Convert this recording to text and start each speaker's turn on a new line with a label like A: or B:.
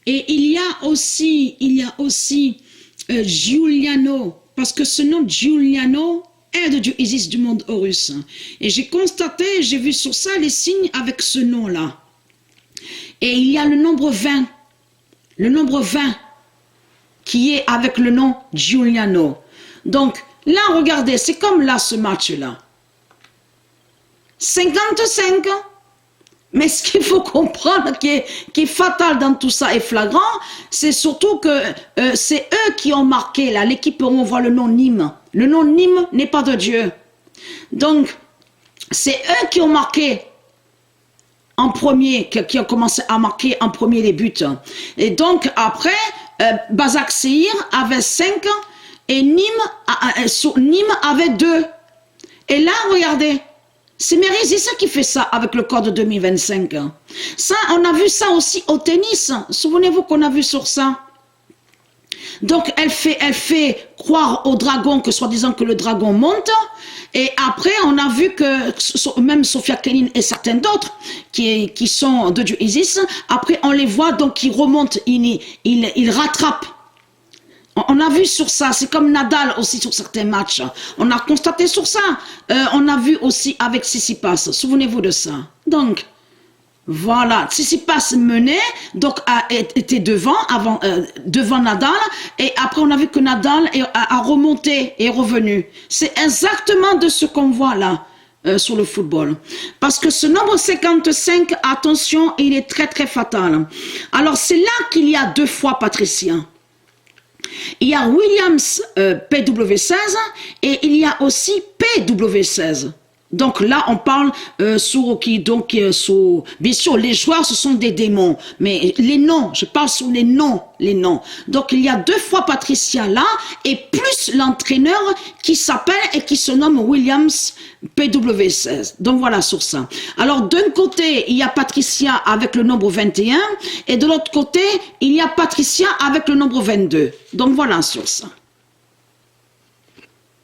A: Et il y a aussi Giuliano, parce que ce nom Giuliano est de Dieu Isis du monde Horus. Et j'ai constaté, j'ai vu sur ça les signes avec ce nom-là. Et il y a le nombre 20 qui est avec le nom Giuliano. Donc là, regardez, c'est comme là ce match-là. 55. Mais ce qu'il faut comprendre qui est fatal dans tout ça et flagrant, c'est surtout que c'est eux qui ont marqué, là, l'équipe où on voit le nom Nîmes. Le nom Nîmes n'est pas de Dieu. Donc, c'est eux qui ont marqué en premier, qui ont commencé à marquer en premier les buts. Et donc, après, Basak Seir avait 5 et Nîmes avait 2. Et là, regardez, c'est ça qui fait ça avec le code 2025. Ça, on a vu ça aussi au tennis. Souvenez-vous qu'on a vu sur ça. Donc, elle fait croire au dragon que soi-disant que le dragon monte. Et après, on a vu que même Sophia Kenin et certains d'autres qui sont de Dieu Isis, après on les voit donc ils remontent, ils rattrapent. On a vu sur ça, c'est comme Nadal aussi sur certains matchs. On a constaté sur ça. On a vu aussi avec Tsitsipas. Souvenez-vous de ça. Donc, voilà. Tsitsipas menait, donc était devant Nadal. Et après, on a vu que Nadal a remonté et est revenu. C'est exactement de ce qu'on voit là. Sur le football. Parce que ce nombre 55, attention, il est très très fatal. Alors, c'est là qu'il y a 2 fois Patricia. Il y a Williams PW16 et il y a aussi PW16. Donc là, on parle bien sûr, les joueurs, ce sont des démons. Mais les noms, je parle sur les noms. Donc il y a 2 fois Patricia là et plus l'entraîneur qui s'appelle et qui se nomme Williams PW16. Donc voilà sur ça. Alors d'un côté, il y a Patricia avec le nombre 21 et de l'autre côté, il y a Patricia avec le nombre 22. Donc voilà sur ça.